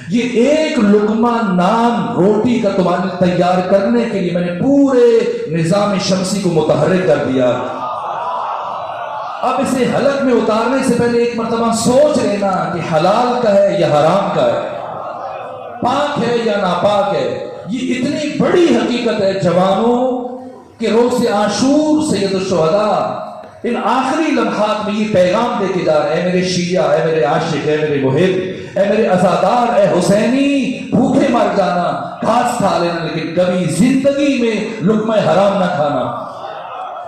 یہ ایک لقمہ نان روٹی کا تمہارے تیار کرنے کے لیے میں نے پورے نظام شمسی کو متحرک کر دیا. اب اسے حلق میں اتارنے سے پہلے ایک مرتبہ سوچ لینا کہ حلال کا ہے یا حرام کا ہے، پاک ہے یا ناپاک ہے. یہ اتنی بڑی حقیقت ہے جوانوں کہ روز عاشور سید الشہداء ان آخری لمحات میں یہ پیغام دے کے جا رہے ہیں، اے میرے شیعہ، اے میرے عاشق، اے میرے محب، اے میرے عزادار، اے حسینی، بھوکے مر جانا، گھاس کھا لینا، لیکن کبھی زندگی میں لقمہ حرام نہ کھانا.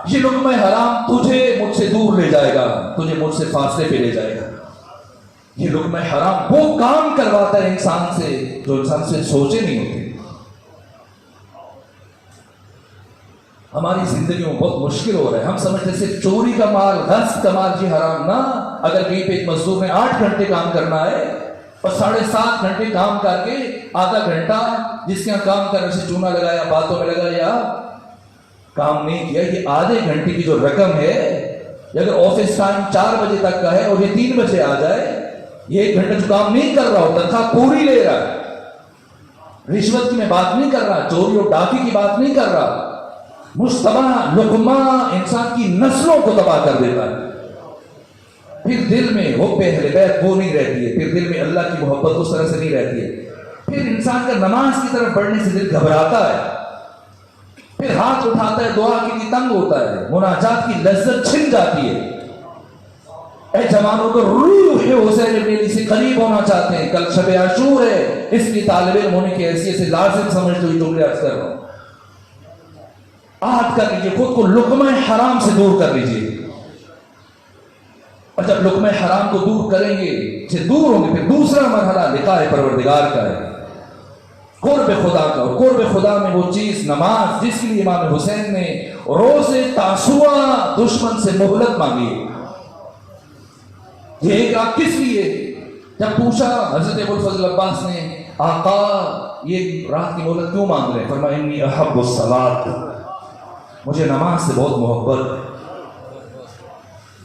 یہ لقمہ حرام تجھے مجھ سے دور لے جائے گا، تجھے مجھ سے فاصلے پہ لے جائے گا. یہ لقمہ حرام وہ کام کرواتا ہے انسان سے جو انسان سے سوچے نہیں ہوتے. ہماری زندگی میں بہت مشکل ہو رہا ہے، ہم سمجھتے صرف چوری کا مال، غصب کا مال یہ حرام نہ. اگر کہیں پہ ایک مزدور نے 8 گھنٹے کام کرنا ہے اور 7.5 گھنٹے کام کر کے آدھا گھنٹہ جس کے یہاں کام کرنے سے چونا لگایا، باتوں میں لگایا، کام نہیں کیا، یہ آدھے گھنٹے کی جو رقم ہے، اگر آفس ٹائم 4 بجے تک کا ہے اور یہ 3 بجے آ جائے، یہ 1 گھنٹہ جو کام نہیں کر رہا ہو، تنخواہ پوری لے رہا ہے. رشوت کی میں بات نہیں کر رہا، چوری اور ڈاکی کی بات نہیں کر رہا. مشتبہ لقمہ انسان کی نسلوں کو تباہ کر دیتا ہے. پھر دل میں حب اہل بیت وہ نہیں رہتی ہے، پھر دل میں اللہ کی محبت اس طرح سے نہیں رہتی ہے. پھر انسان کا نماز کی طرف بڑھنے سے دل گھبراتا ہے، پھر ہاتھ اٹھاتا ہے، دعا کے لیے تنگ ہوتا ہے، مناجات کی لذت چھن جاتی ہے۔ اے جوانوں کو روح حسین ابن علی سے قریب ہونا چاہتے ہیں، کل شب عاشور ہے، اس کی طالب علم ہونے کی حیثیت سے لازم سمجھتے ہوئے جملے عرض کر رہا ہوں۔ عہد کر لیجیے، خود کو لقمہ حرام سے دور کر لیجیے، اور جب لقمہ حرام کو دور کریں گے، سے دور ہوں گے، پھر دوسرا مرحلہ لقاء پروردگار کا ہے، قرب خدا کا۔ اور قرب خدا میں وہ چیز نماز، جس کے لیے امام حسین نے روز تاسوعا دشمن سے مہلت مانگی۔ یہ ایک رات کس لیے؟ جب پوچھا حضرت ابوالفضل عباس نے، آقا یہ رات کی مہلت کیوں مانگ رہے ہیں؟ فرمایا انی احب الصلاۃ، مجھے نماز سے بہت محبت،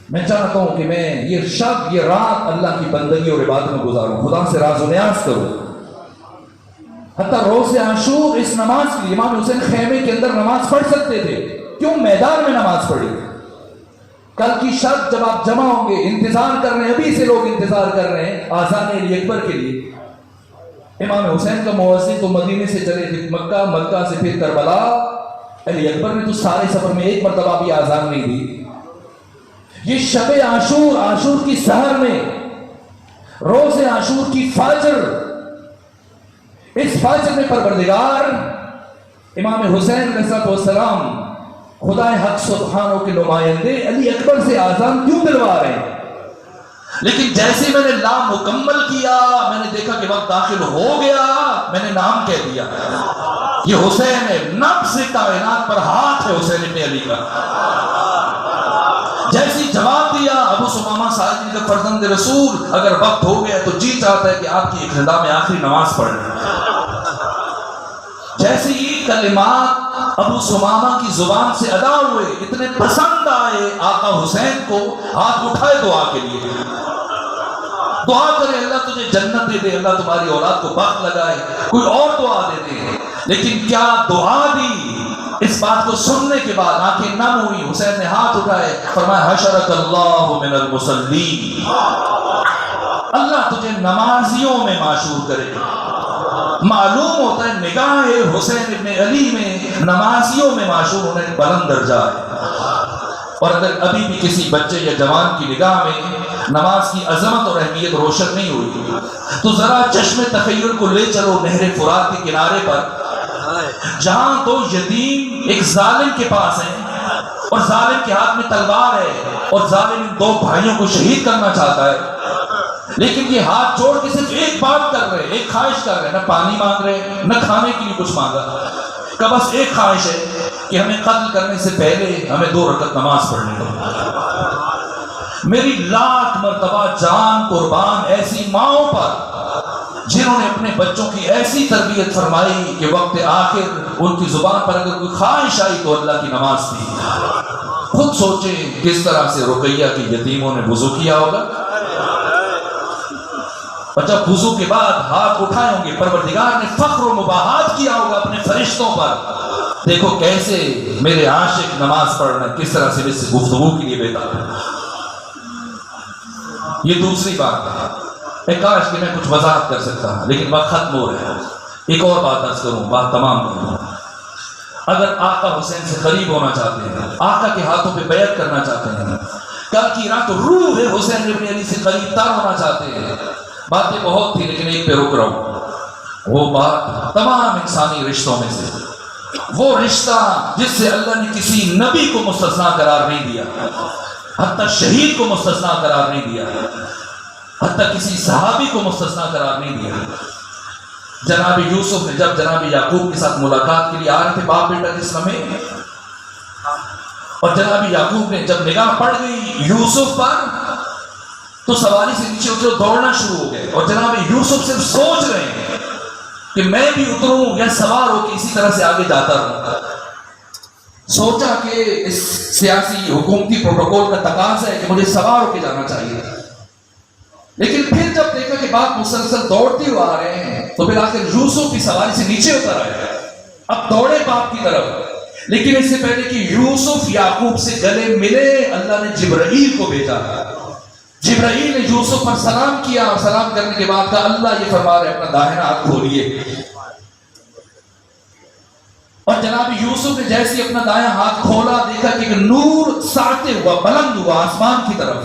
میں چاہتا ہوں کہ میں یہ شب یہ رات اللہ کی بندگی اور عبادت میں گزاروں، خدا سے راز و نیاز کروں۔ حتیٰ روز عاشور اس نماز کے لیے امام حسین خیمے کے اندر نماز پڑھ سکتے تھے، کیوں میدان میں نماز پڑھی؟ کل کی شب جب آپ جمع ہوں گے، انتظار کر رہے ہیں، ابھی سے لوگ انتظار کر رہے ہیں آذان علی اکبر کے لیے۔ امام حسین کا مؤذن تو مدینے سے چلے تھے مکہ، مکہ سے پھر کربلا، علی اکبر نے تو سارے سفر میں ایک مرتبہ بھی آذان نہیں دی۔ یہ شب عاشور، عاشور کی سحر میں، روز عاشور کی فجر، اس فجر میں پروردگار امام حسین علیہ السلام خدا حق سبحانہ کے نمائندے علی اکبر سے آذان کیوں دلوا رہے ہیں؟ لیکن جیسے میں نے نام مکمل کیا، میں نے دیکھا کہ وقت داخل ہو گیا، میں نے نام کہہ دیا، یہ حسین ہے، نفس کائنات پر ہاتھ ہے حسین ابن علی کا۔ جیسے جواب دیا ابو سمامہ صاحب کا فرزند رسول، اگر وقت ہو گیا تو جی چاہتا ہے کہ آپ کی اقتدا میں آخری نماز پڑھ لیں۔ جیسے یہ کلمات ابو سمامہ کی زبان سے ادا ہوئے، اتنے پسند آئے آقا حسین کو، ہاتھ اٹھائے دعا کے لیے، دعا کرے اللہ تجھے جنت دے دے، اللہ تمہاری اولاد کو بخت لگائے، کوئی اور دعا دے دے۔ لیکن کیا دعا دی؟ اس بات کو سننے کے بعد آنکھیں نم ہوئی، حسین نے ہاتھ اٹھائے، فرمایا حشرک اللہ من المصلین، اللہ تجھے نمازیوں میں معشور کرے۔ معلوم ہوتا ہے نگاہ حسین ابن علی میں نمازیوں میں معشور ہونے بلند درجہ ہے۔ اور اگر ابھی بھی کسی بچے یا جوان کی نگاہ میں نماز کی عظمت اور اہمیت روشن نہیں ہوئی تو ذرا چشم تخیل کو لے چلو نہر فرات کے کنارے پر، جہاں دو یتیم ایک ظالم کے پاس ہیں اور ظالم کے ہاتھ میں تلوار ہے اور ظالم ان دو بھائیوں کو شہید کرنا چاہتا ہے، لیکن یہ ہاتھ جوڑ کے صرف ایک بات کر رہے، ایک خواہش کر رہے، نہ پانی مانگ رہے نہ کھانے کے لیے کچھ مانگا، کہ بس ایک خواہش ہے کہ ہمیں قتل کرنے سے پہلے ہمیں 2 رکعت نماز پڑھنے دو۔ میری لاکھ مرتبہ جان قربان ایسی ماؤں پر جنہوں نے اپنے بچوں کی ایسی تربیت فرمائی کہ وقت آخر ان کی زبان پر اگر کوئی خواہش آئی تو اللہ کی نماز تھی۔ خود سوچیں کس طرح سے رقیہ کی یتیموں نے وضو کیا ہوگا، اور جب وضو کے بعد ہاتھ اٹھائے ہوں گے پروردگار نے فخر و مباحات کیا ہوگا اپنے فرشتوں پر، دیکھو کیسے میرے عاشق نماز پڑھنا، کس طرح سے اس گفتگو کے لیے بیٹھا۔ یہ دوسری بات ہے، کاش کہ میں کچھ وضاحت کر سکتا ہوں لیکن وقت ختم ہو رہا ہے۔ ایک اور بات عرض کروں، بات تمام کروں۔ اگر آقا حسین سے قریب ہونا چاہتے ہیں، آقا کے ہاتھوں پہ بیعت کرنا چاہتے ہیں، کل کی رات روح حسین ابن علی سے قریب تر ہونا چاہتے ہیں، باتیں بہت تھی لیکن ایک پہ رک رہا ہوں۔ وہ بات تمام انسانی رشتوں میں سے وہ رشتہ جس سے اللہ نے کسی نبی کو مستثنا قرار نہیں دیا، حتیٰ شہید کو مستثنا قرار نہیں دیا، حتیٰ کسی صحابی کو مستثنا قرار نہیں دیا۔ جناب یوسف نے جب جناب یعقوب کے ساتھ ملاقات کے لیے آ رہے تھے باپ بیٹا کے سمے، اور جناب یعقوب نے جب نگاہ پڑ گئی یوسف پر تو سواری سے نیچے اترے دوڑنا شروع ہو گئے، اور جناب یوسف صرف سوچ رہے ہیں کہ میں بھی اتروں یا سوار ہو کے اسی طرح سے آگے جاتا رہوں۔ سوچا کہ اس سیاسی حکومتی پروٹوکول کا تقاضا ہے کہ مجھے سوار ہو کے جانا چاہیے، لیکن پھر جب دیکھا کہ بات مسلسل دوڑتے ہوئے آ رہے ہیں تو پھر آخر یوسف کی سواری سے نیچے اتر آئے، اب دوڑے باپ کی طرف، لیکن اس سے پہلے کہ یوسف یعقوب سے گلے ملے اللہ نے جبرائیل کو بھیجا۔ جبرائیل نے یوسف پر سلام کیا، اور سلام کرنے کے بعد کہا اللہ یہ فرما رہے اپنا داہنا ہاتھ کھولیے۔ اور جناب یوسف نے جیسے اپنا دایاں ہاتھ کھولا دیکھا کہ ایک نور ساطع ہوا، بلند ہوا آسمان کی طرف،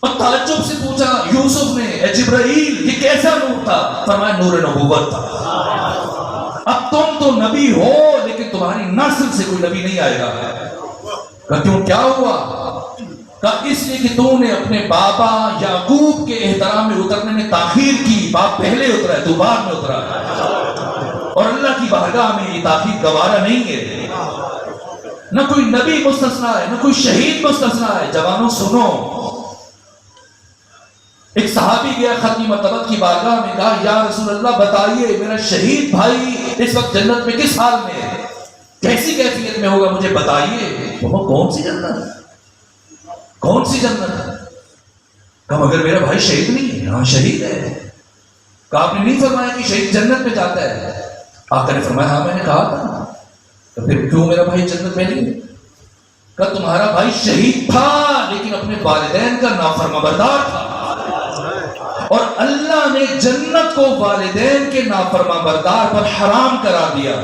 اور تعجب سے پوچھا یوسف نے اے جبرائیل یہ کیسا نور تھا؟ فرمایا نور نبوت تھا، اب تم تو نبی ہو لیکن تمہاری نسل سے کوئی نبی نہیں آئے گا۔ کہا کیوں کیا ہوا؟ کہا اس لیے کہ تو نے اپنے بابا یعقوب کے احترام میں اترنے میں تاخیر کی، باپ پہلے اترا ہے تو بعد میں اترا ہے، اور اللہ کی بارگاہ میں یہ تاخیر گوارا نہیں ہے۔ نہ کوئی نبی مستثنا ہے، نہ کوئی شہید مستثنا ہے۔ جوانوں سنو، ایک صحابی گیا ختم مرتبت کی بارگاہ میں، کہا یا رسول اللہ بتائیے میرا شہید بھائی اس وقت جنت میں کس حال میں ہے، کیسی کیفیت میں ہوگا، مجھے بتائیے۔ وہ کون سی جنت، کون سی جنت؟ کہا مگر میرا بھائی شہید نہیں ہے۔ ہاں شہید ہے۔ کہا آپ نے نہیں فرمایا کہ شہید جنت میں جاتا ہے؟ آقا نے فرمایا ہاں میں نے کہا تھا۔ تو پھر کیوں میرا بھائی جنت میں نہیں؟ کہا تمہارا بھائی شہید تھا لیکن اپنے والدین کا نافرمان بردار تھا، اور اللہ نے جنت کو والدین کے نافرمان بردار پر حرام کرا دیا۔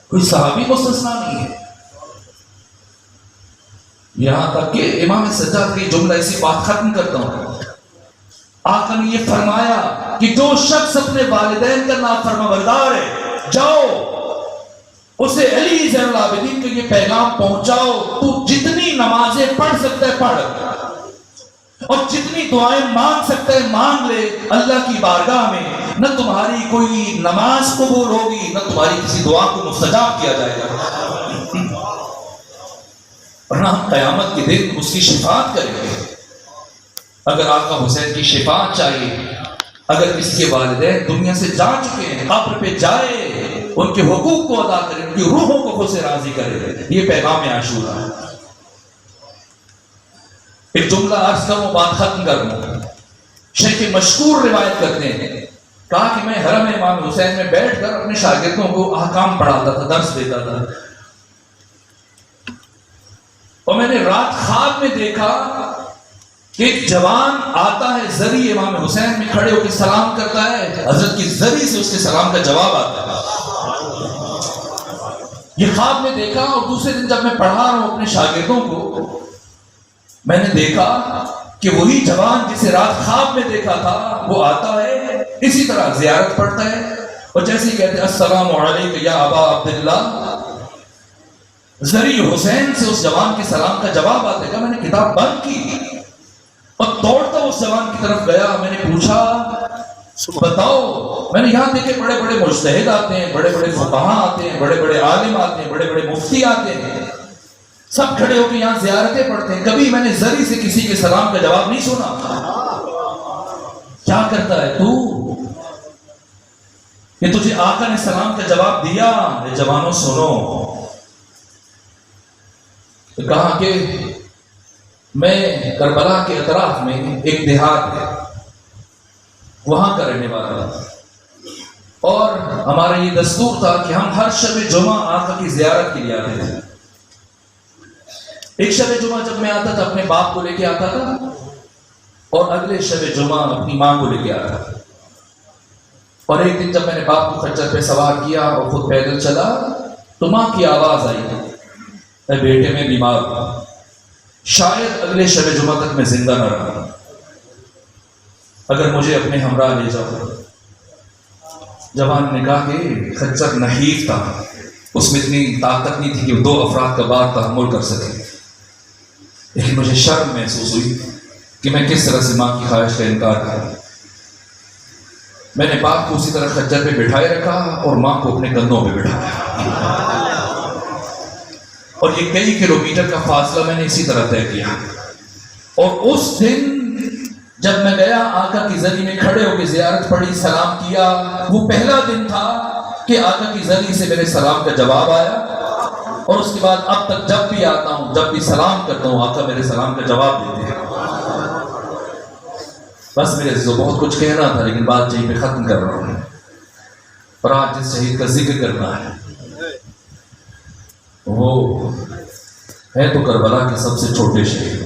کوئی صحابی مستثنا نہیں ہے۔ یہاں تک کہ امام سجاد کی جملہ ایسی بات ختم کرتا ہوں، آقا نے یہ فرمایا کہ جو شخص اپنے والدین کا نافرمان بردار ہے، جاؤ اسے علی زین العابدین کو یہ پیغام پہنچاؤ، تو جتنی نمازیں پڑھ سکتا ہے پڑھ، اور جتنی دعائیں مانگ سکتا ہے مانگ لے، اللہ کی بارگاہ میں نہ تمہاری کوئی نماز قبول ہوگی نہ تمہاری کسی دعا کو مستجاب کیا جائے گا، ورنہ ہم قیامت کے دن اس کی شفاعت کریں گے۔ اگر آقا حسین کی شفاعت چاہیے، اگر کسی کے والدین دنیا سے جا چکے ہیں قبر پہ جائے، ان کے حقوق کو ادا کرے، ان کی روحوں کو خود سے راضی کرے، یہ پیغام عاشورہ ہے۔ ایک جملہ عرض کروں بات ختم کروں۔ شیخ مشکور روایت کرتے ہیں، کہا کہ میں حرم امام حسین میں بیٹھ کر اپنے شاگردوں کو احکام پڑھاتا تھا، درس دیتا تھا، اور میں نے رات خواب میں دیکھا کہ ایک جوان آتا ہے، زری امام حسین میں کھڑے ہو کے سلام کرتا ہے، حضرت کی زری سے اس کے سلام کا جواب آتا ہے۔ یہ خواب میں دیکھا، اور دوسرے دن جب میں پڑھا رہا ہوں اپنے شاگردوں کو، میں نے دیکھا کہ وہی جوان جسے رات خواب میں دیکھا تھا وہ آتا ہے، اسی طرح زیارت پڑھتا ہے، اور جیسے ہی کہتے ہیں السلام علیکم یا ابا عبداللہ، زری حسین سے اس جوان کے سلام کا جواب آتا ہے۔ کہ میں نے کتاب بند کی اور دوڑتا اس جوان کی طرف گیا، میں نے پوچھا بتاؤ، میں نے یہاں دیکھے بڑے بڑے مجتہد آتے ہیں، بڑے بڑے فقہاء آتے ہیں، بڑے بڑے عالم آتے ہیں، بڑے بڑے مفتی آتے ہیں، سب کھڑے ہو کے یہاں زیارتیں پڑھتے ہیں، کبھی میں نے زری سے کسی کے سلام کا جواب نہیں سنا، کیا کرتا ہے تو کہ تجھے آقا نے سلام کا جواب دیا؟ اے جوانوں سنو، کہا کہ میں کربلا کے اطراف میں ایک دیہات ہے وہاں کا رہنے والا، اور ہمارا یہ دستور تھا کہ ہم ہر شب جمعہ آقا کی زیارت کے لیے آتے تھے۔ ایک شب جمعہ جب میں آتا تھا اپنے باپ کو لے کے آتا تھا، اور اگلے شب جمعہ اپنی ماں کو لے کے آتا تھا، اور ایک دن جب میں نے باپ کو خچر پہ سوار کیا اور خود پیدل چلا تو ماں کی آواز آئی، اے بیٹے میں بیمار ہوں، شاید اگلے شب جمعہ تک میں زندہ نہ رہا، اگر مجھے اپنے ہمراہ لے جاؤ۔ جوان نے کہا کہ خچر نحیف تھا، اس میں اتنی طاقت نہیں تھی کہ وہ 2 افراد کا بار تحمل کر سکے، لیکن مجھے شرم محسوس ہوئی کہ میں کس طرح سے ماں کی خواہش کا انکار کروں۔ میں نے باپ کو اسی طرح خچر پہ بٹھائے رکھا اور ماں کو اپنے کندھوں پہ بٹھایا، اور یہ کئی کلومیٹر کا فاصلہ میں نے اسی طرح طے کیا۔ اور اس دن جب میں گیا آقا کی زری میں کھڑے ہو کے زیارت پڑھی، سلام کیا، وہ پہلا دن تھا کہ آقا کی زری سے میرے سلام کا جواب آیا، اور اس کے بعد اب تک جب بھی آتا ہوں، جب بھی سلام کرتا ہوں، آقا میرے سلام کا جواب دیتے ہیں۔ بس میرے عزیزو بہت کچھ کہنا تھا لیکن بات یہیں پہ ختم کر رہا ہوں، اور آج جس شہید کا ذکر کرنا ہے وہ ہے تو کربلا کے سب سے چھوٹے شہید،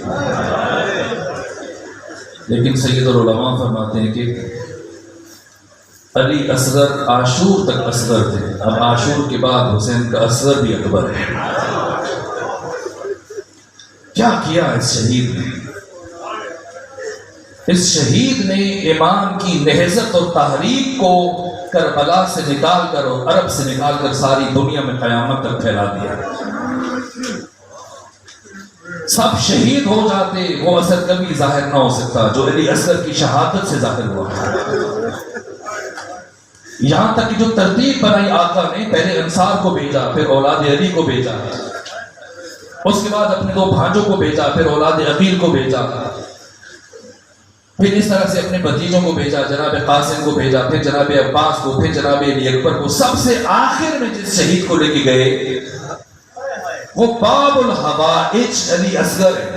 لیکن سید العلماء فرماتے ہیں کہ علی اصغر عاشور تک اصغر تھے، اب عاشور کے بعد حسین کا اصغر بھی اکبر ہے۔ کیا کیا اس شہید نے؟ اس شہید نے ایمان کی نہضت اور تحریک کو کربلا سے نکال کر اور عرب سے نکال کر ساری دنیا میں قیامت تک پھیلا دیا۔ سب شہید ہو جاتے، وہ اثر کبھی ظاہر نہ ہو سکتا جو علی اصغر کی شہادت سے ظاہر ہوا۔ یہاں تک کہ جو ترتیب بنائی آقا نے، پہلے انصار کو بھیجا، پھر اولاد علی کو بھیجا، اس کے بعد اپنے دو بھانجوں کو بھیجا، پھر اولاد عقیل کو بھیجا، پھر اس طرح سے اپنے بھتیجوں کو بھیجا، جناب قاسم کو بھیجا، پھر جناب عباس کو، پھر جناب علی اکبر کو۔ سب سے آخر میں جس شہید کو لے کے گئے وہ باب الحوائج علی اصغر ہے۔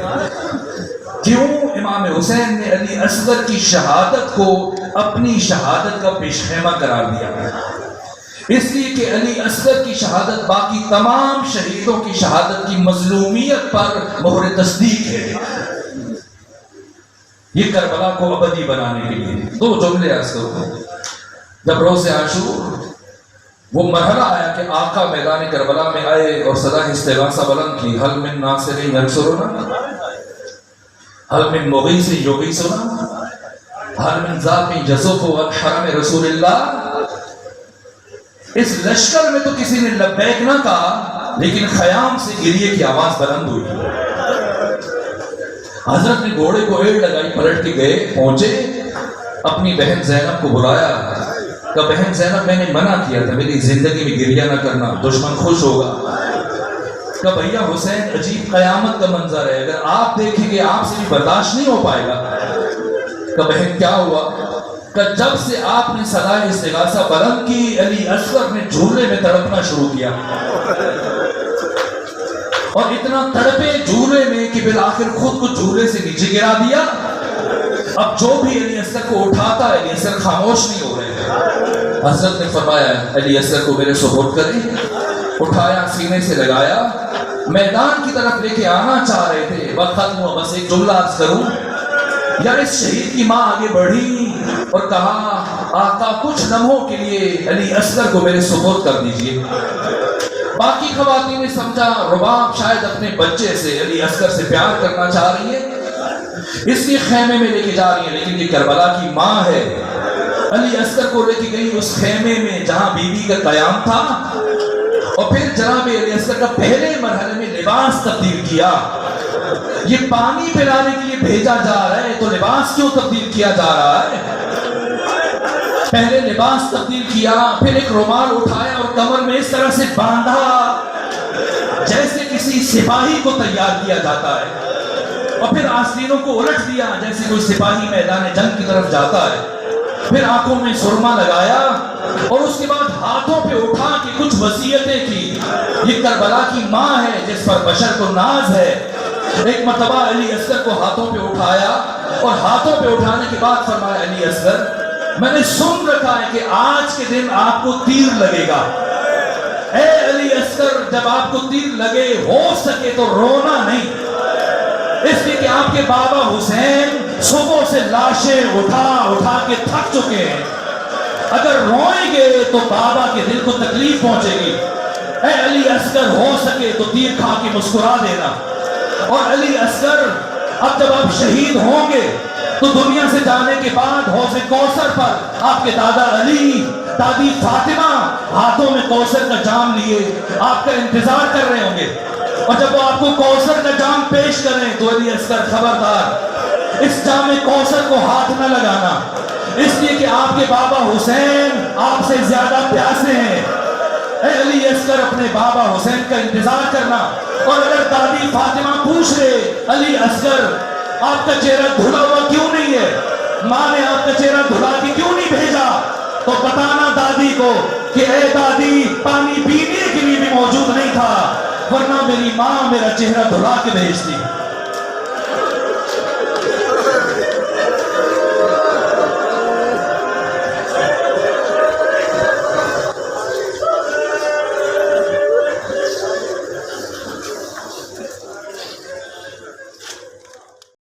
کیوں؟ امام حسین نے علی اصغر کی شہادت کو اپنی شہادت کا پیش خیمہ قرار دیا، اس لیے کہ علی اصغر کی شہادت باقی تمام شہیدوں کی شہادت کی مظلومیت پر مہر تصدیق ہے۔ یہ کربلا کو ابدی بنانے کے لیے دو جملے عرض کروں۔ جب روز عاشور وہ مرحلہ آیا کہ آقا میدان کربلا میں آئے اور صدا استغاثہ بلند کی، حل من ناصر ینصرنا، حل من مغیث یغیثنا، حل من ذاق یصف عن حرم رسول اللہ۔ اس لشکر میں تو کسی نے لبیک نہ کہا، لیکن خیام سے گریے کی آواز بلند ہوئی۔ حضرت نے گھوڑے کو ایڑ لگائی، پلٹ کے گئے، پہنچے، اپنی بہن زینب کو بلایا، کہا بہن زینب میں نے منع کیا تھا میری زندگی میں گریہ نہ کرنا، دشمن خوش ہوگا۔ کہا بھیا حسین عجیب قیامت کا منظر ہے، اگر آپ دیکھیں گے آپ سے بھی برداشت نہیں ہو پائے گا۔ کہا بہن کیا ہوا؟ کہ جب سے آپ نے صدائے استغاثہ بلند کی، علی اصغر نے جھولے میں تڑپنا شروع کیا، اور اتنا تڑپے جھولے میں کہ بالآخر خود کو جھولے سے نیچے گرا دیا۔ اب جو بھی علی اصغر کو اٹھاتا ہے، علی اصغر خاموش نہیں ہو رہے۔ حضرت نے فرمایا علی اصغر کو میرے سپورٹ کریں، اٹھایا، سینے سے لگایا، میدان کی طرف لے کے آنا چاہ رہے تھے، وقت ختم ہوا۔ بس ایک جملہ عرض کروں، یا اس شہید کی ماں آگے بڑھی اور کہا آقا کچھ لمحوں کے لیے علی اصغر کو میرے سپورٹ کر دیجئے۔ باقی خواتین نے سمجھا رباب شاید اپنے بچے سے علی اصغر سے پیار کرنا چاہ رہی ہے، اس لیے خیمے میں لے کے جا رہی ہے، لیکن یہ کربلا کی ماں ہے۔ علی اصغر کو لے کے گئی اس خیمے میں جہاں بی بی کا قیام تھا، اور پھر جناب علی اصغر کا پہلے مرحلے میں لباس تبدیل کیا۔ یہ پانی پلانے کے لیے بھیجا جا رہا ہے تو لباس کیوں تبدیل کیا جا رہا ہے؟ پہلے لباس تبدیل کیا، پھر ایک رومال اٹھایا اور کمر میں اس طرح سے باندھا جیسے کسی سپاہی کو تیار کیا جاتا ہے، اور پھر آستینوں کو الٹ دیا جیسے کوئی سپاہی میدان جنگ کی طرف جاتا ہے، پھر آنکھوں میں سرما لگایا، اور اس کے بعد ہاتھوں پہ اٹھا کے کچھ وصیتیں کی۔ یہ کربلا کی ماں ہے جس پر بشر کو ناز ہے۔ ایک مرتبہ علی اصغر کو ہاتھوں پہ اٹھایا، اور ہاتھوں پہ اٹھانے کے بعد فرمایا علی اصغر میں نے سن رکھا ہے کہ آج کے دن آپ کو تیر لگے گا، اے علی اصغر جب آپ کو تیر لگے ہو سکے تو رونا نہیں، اس لیے کہ آپ کے بابا حسین صبح سے لاشیں اٹھا اٹھا کے تھک چکے ہیں، اگر روئیں گے تو بابا کے دل کو تکلیف پہنچے گی۔ اے علی اصغر ہو سکے تو تیر کھا کے مسکرا دینا۔ اور علی اصغر اب جب آپ شہید ہوں گے تو دنیا سے جانے کے بعد حوض کوثر پر آپ کے دادا علی، دادی فاطمہ ہاتھوں میں کوثر کا جام لیے آپ کا انتظار کر رہے ہوں گے، اور جب وہ آپ کو کوثر کا جام پیش کریں تو علی اصغر خبردار اس جام کوثر کو ہاتھ نہ لگانا، اس لیے کہ آپ کے بابا حسین آپ سے زیادہ پیاسے ہیں۔ اے علی اصغر اپنے بابا حسین کا انتظار کرنا، اور اگر دادی فاطمہ پوچھ رہے علی اصغر آپ کا چہرہ دھلا ہوا کیوں نہیں ہے، ماں نے آپ کا چہرہ دھلا کے کیوں نہیں بھیجا، تو بتانا دادی کو کہ اے دادی پانی پینے کے لیے بھی موجود نہیں تھا، ورنہ میری ماں میرا چہرہ دھلا کے بھیجتی۔